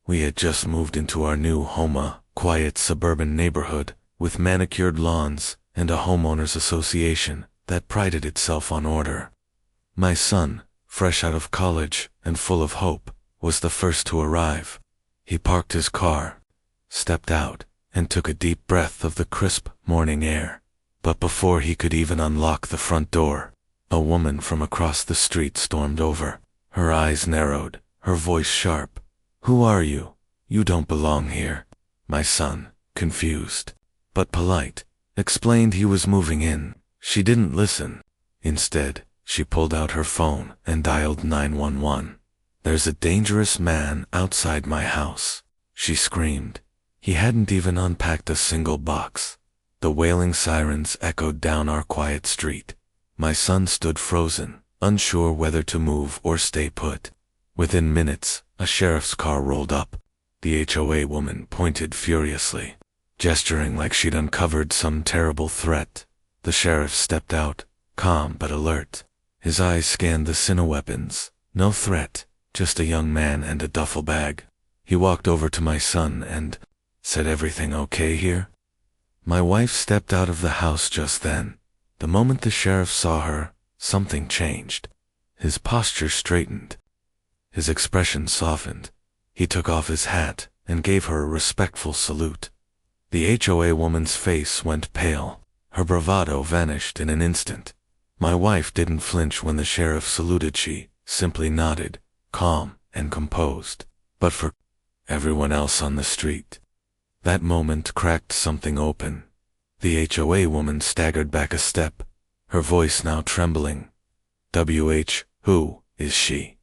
We had just moved into our new HOA, quiet suburban neighborhood, with manicured lawns and a homeowners association that prided itself on order. My son, fresh out of college and full of hope, was the first to arrive. He parked his car, stepped out, and took a deep breath of the crisp morning air. But before he could even unlock the front door, a woman from across the street stormed over. Her eyes narrowed, her voice sharp. "Who are you? You don't belong here." My son, confused, but polite, explained he was moving in. She didn't listen. Instead, she pulled out her phone and dialed 911. "There's a dangerous man outside my house," she screamed. He hadn't even unpacked a single box. The wailing sirens echoed down our quiet street. My son stood frozen, unsure whether to move or stay put. Within minutes, a sheriff's car rolled up. The HOA woman pointed furiously, gesturing like she'd uncovered some terrible threat. The sheriff stepped out, calm but alert. His eyes scanned the weapons. No threat, just a young man and a duffel bag. He walked over to my son and said, "Everything okay here?" My wife stepped out of the house just then. The moment the sheriff saw her, something changed. His posture straightened. His expression softened. He took off his hat and gave her a respectful salute. The HOA woman's face went pale. Her bravado vanished in an instant. My wife didn't flinch when the sheriff saluted. She simply nodded, calm and composed. But for everyone else on the street, that moment cracked something open. The HOA woman staggered back a step, her voice now trembling. Who is she?"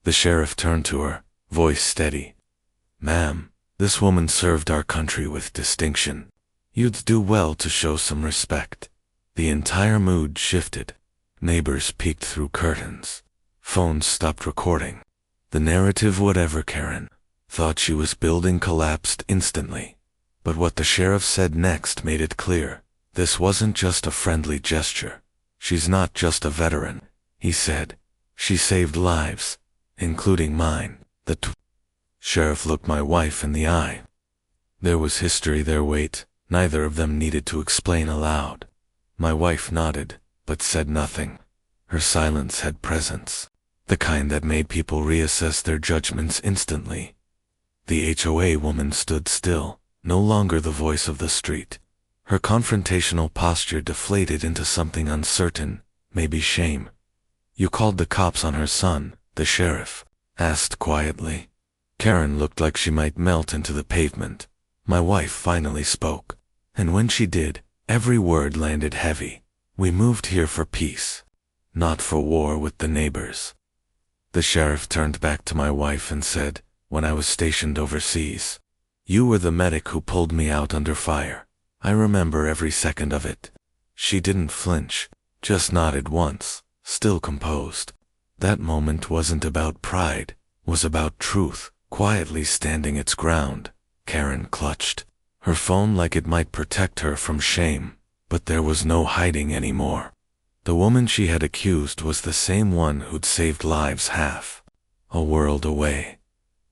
The sheriff turned to her, voice steady. "Ma'am, this woman served our country with distinction. You'd do well to show some respect." The entire mood shifted. Neighbors peeked through curtains. Phones stopped recording. The narrative whatever Karen thought she was building collapsed instantly. But what the sheriff said next made it clear. This wasn't just a friendly gesture. "She's not just a veteran," he said. "She saved lives, including mine." The sheriff looked my wife in the eye. There was history there. Wait, neither of them needed to explain aloud. My wife nodded, but said nothing. Her silence had presence, the kind that made people reassess their judgments instantly. The HOA woman stood still, no longer the voice of the street. Her confrontational posture deflated into something uncertain, maybe shame. "You called the cops on her son?" the sheriff asked quietly. Karen looked like she might melt into the pavement. My wife finally spoke, and when she did, every word landed heavy. "We moved here for peace, not for war with the neighbors." The sheriff turned back to my wife and said, "When I was stationed overseas, you were the medic who pulled me out under fire. I remember every second of it." She didn't flinch, just nodded once, still composed. That moment wasn't about pride, was about truth, quietly standing its ground. Karen clutched her phone like it might protect her from shame, but there was no hiding anymore. The woman she had accused was the same one who'd saved lives half a world away.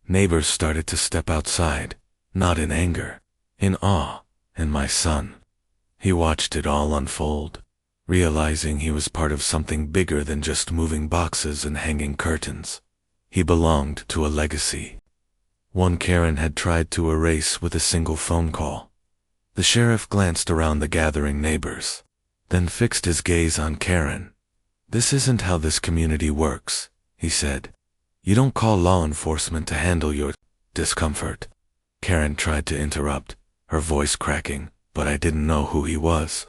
Neighbors started to step outside, not in anger, in awe, and my son. He watched it all unfold, realizing he was part of something bigger than just moving boxes and hanging curtains. He belonged to a legacy, one Karen had tried to erase with a single phone call. The sheriff glanced around the gathering neighbors, then fixed his gaze on Karen. "This isn't how this community works," he said. "You don't call law enforcement to handle your discomfort." Karen tried to interrupt, her voice cracking, but I didn't know who he was.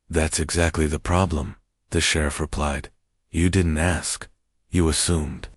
"That's exactly the problem," the sheriff replied. "You didn't ask. You assumed."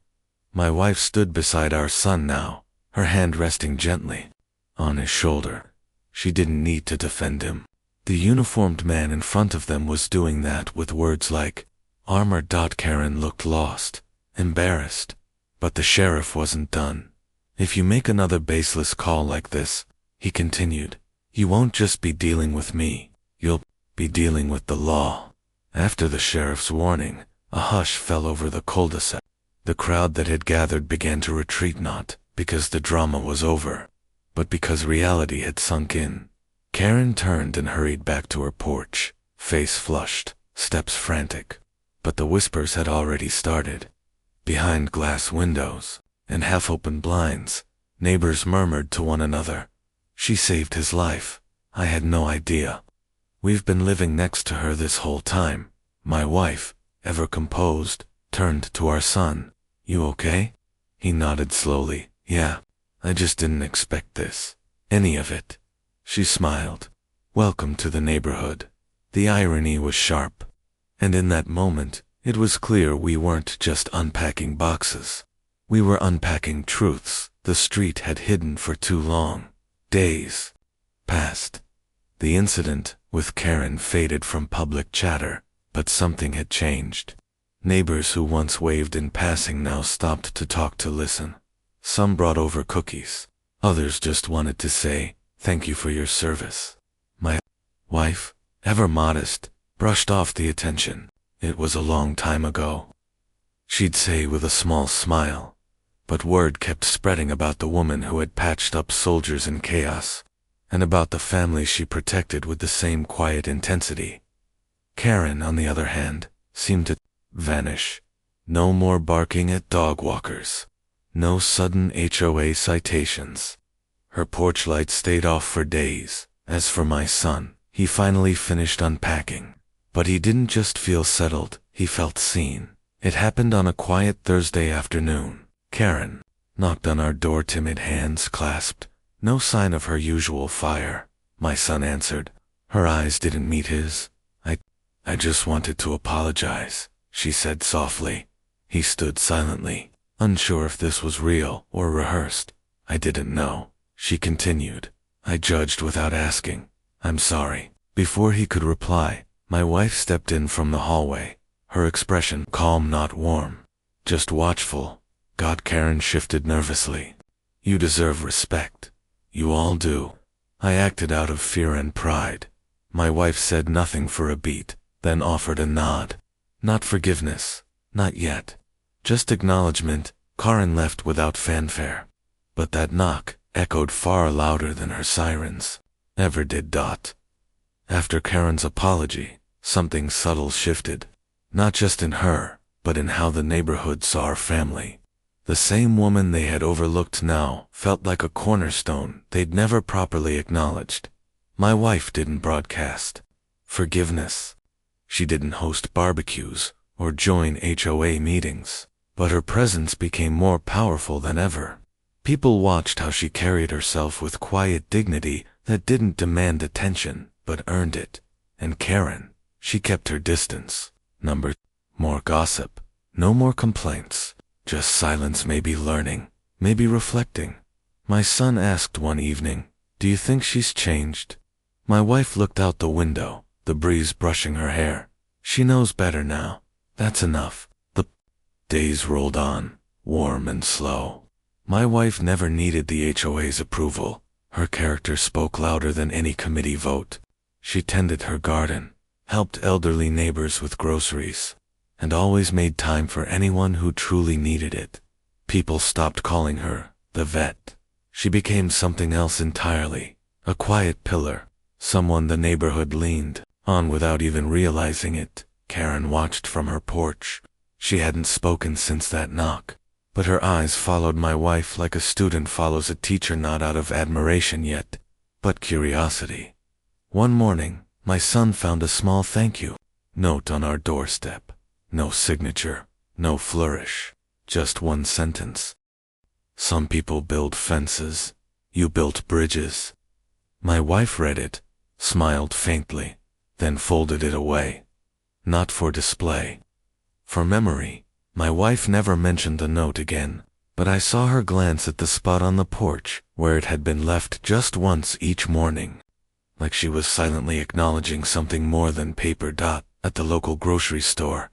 My wife stood beside our son now, her hand resting gently on his shoulder. She didn't need to defend him. The uniformed man in front of them was doing that with words like armor. Karen looked lost, embarrassed, but the sheriff wasn't done. "If you make another baseless call like this," he continued, "you won't just be dealing with me, you'll be dealing with the law." After the sheriff's warning, a hush fell over the cul-de-sac. The crowd that had gathered began to retreat, not because the drama was over, but because reality had sunk in. Karen turned and hurried back to her porch, face flushed, steps frantic. But the whispers had already started. Behind glass windows and half-open blinds, neighbors murmured to one another, "She saved his life. I had no idea. We've been living next to her this whole time." My wife, ever composed, turned to our son. "You okay?" He nodded slowly. "Yeah, I just didn't expect this. Any of it." She smiled. "Welcome to the neighborhood." The irony was sharp. And in that moment, it was clear we weren't just unpacking boxes. We were unpacking truths the street had hidden for too long. Days passed. The incident with Karen faded from public chatter, but something had changed. Neighbors who once waved in passing now stopped to talk to listen. Some brought over cookies. Others just wanted to say, "Thank you for your service." My wife, ever modest, brushed off the attention. "It was a long time ago," she'd say with a small smile. But word kept spreading about the woman who had patched up soldiers in chaos, and about the family she protected with the same quiet intensity. Karen, on the other hand, seemed to vanish. No more barking at dog walkers. No sudden HOA citations. Her porch light stayed off for days. As for my son, he finally finished unpacking. But he didn't just feel settled, he felt seen. It happened on a quiet Thursday afternoon. Karen knocked on our door, timid hands clasped. No sign of her usual fire. My son answered. Her eyes didn't meet his. I just wanted to apologize, she said softly. He stood silently, unsure if this was real or rehearsed. I didn't know, she continued. I judged without asking. I'm sorry. Before he could reply, my wife stepped in from the hallway, her expression calm, not warm, just watchful. Karen shifted nervously. You deserve respect. You all do. I acted out of fear and pride. My wife said nothing for a beat, then offered a nod. Not forgiveness, not yet. Just acknowledgement. Karen left without fanfare. But that knock echoed far louder than her sirens ever did. After Karen's apology, something subtle shifted. Not just in her, but in how the neighborhood saw our family. The same woman they had overlooked now felt like a cornerstone they'd never properly acknowledged. My wife didn't broadcast forgiveness. She didn't host barbecues or join HOA meetings, but her presence became more powerful than ever. People watched how she carried herself with quiet dignity that didn't demand attention, but earned it. And Karen, she kept her distance. More gossip, no more complaints, just silence, maybe learning, maybe reflecting. My son asked one evening, do you think she's changed? My wife looked out the window, the breeze brushing her hair. She knows better now. That's enough. The days rolled on, warm and slow. My wife never needed the HOA's approval. Her character spoke louder than any committee vote. She tended her garden, helped elderly neighbors with groceries, and always made time for anyone who truly needed it. People stopped calling her the vet. She became something else entirely, a quiet pillar, someone the neighborhood leaned on without even realizing it. Karen watched from her porch. She hadn't spoken since that knock, but her eyes followed my wife like a student follows a teacher, not out of admiration yet, but curiosity. One morning, my son found a small thank you note on our doorstep. No signature, no flourish, just one sentence. Some people build fences. You built bridges. My wife read it, smiled faintly, then folded it away. Not for display. For memory. My wife never mentioned the note again, but I saw her glance at the spot on the porch where it had been left just once each morning, like she was silently acknowledging something more than paper. At the local grocery store,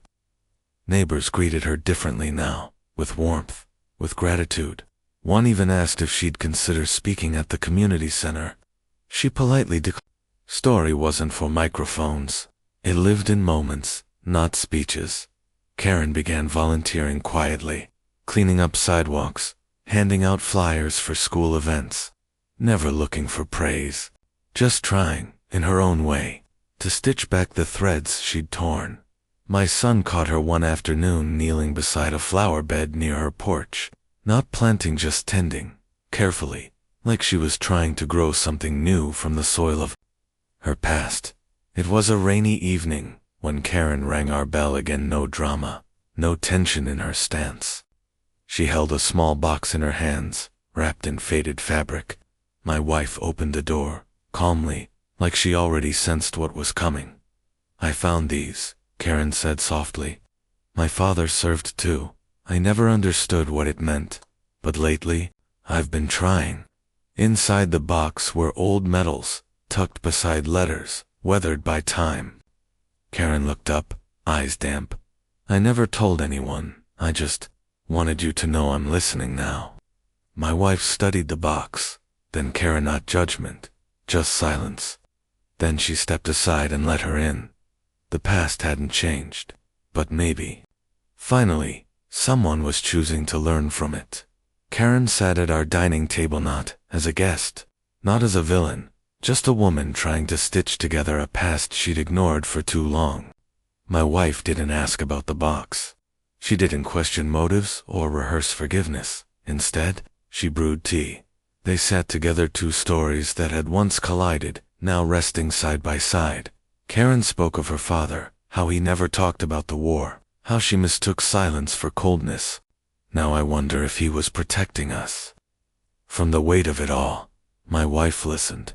neighbors greeted her differently now, with warmth, with gratitude. One even asked if she'd consider speaking at the community center. She politely declined. Story wasn't for microphones. It lived in moments, not speeches. Karen began volunteering quietly, cleaning up sidewalks, handing out flyers for school events, never looking for praise, just trying, in her own way, to stitch back the threads she'd torn. My son caught her one afternoon kneeling beside a flower bed near her porch, not planting, just tending, carefully, like she was trying to grow something new from the soil of her past. It was a rainy evening when Karen rang our bell again. No drama, no tension in her stance. She held a small box in her hands, wrapped in faded fabric. My wife opened the door, calmly, like she already sensed what was coming. "I found these," Karen said softly. "My father served too. I never understood what it meant, but lately, I've been trying." Inside the box were old medals, tucked beside letters, weathered by time. Karen looked up, eyes damp. "I never told anyone. I just wanted you to know I'm listening now." My wife studied the box, then Karen, not judgment, just silence. Then she stepped aside and let her in. The past hadn't changed, but maybe, finally, someone was choosing to learn from it. Karen sat at our dining table not as a guest, not as a villain, just a woman trying to stitch together a past she'd ignored for too long. My wife didn't ask about the box. She didn't question motives or rehearse forgiveness. Instead, she brewed tea. They sat together, two stories that had once collided, now resting side by side. Karen spoke of her father, how he never talked about the war, how she mistook silence for coldness. Now I wonder if he was protecting us from the weight of it all. My wife listened,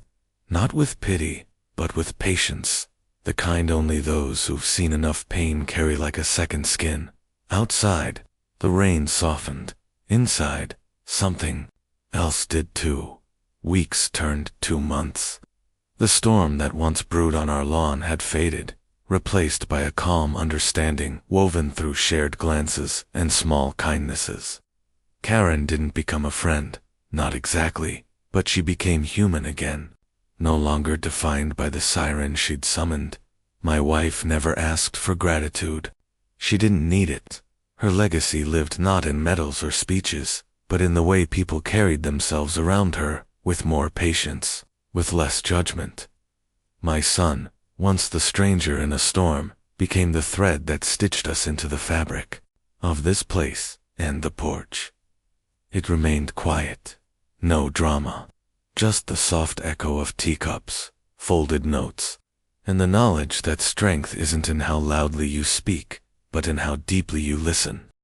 not with pity, but with patience, the kind only those who've seen enough pain carry, like a second skin. Outside, the rain softened. Inside, something else did too. Weeks turned to months. The storm that once brewed on our lawn had faded, replaced by a calm understanding woven through shared glances and small kindnesses. Karen didn't become a friend, not exactly, but she became human again, no longer defined by the siren she'd summoned. My wife never asked for gratitude. She didn't need it. Her legacy lived not in medals or speeches, but in the way people carried themselves around her, with more patience, with less judgment. My son, once the stranger in a storm, became the thread that stitched us into the fabric of this place and the porch. It remained quiet, no drama, just the soft echo of teacups, folded notes, and the knowledge that strength isn't in how loudly you speak, but in how deeply you listen.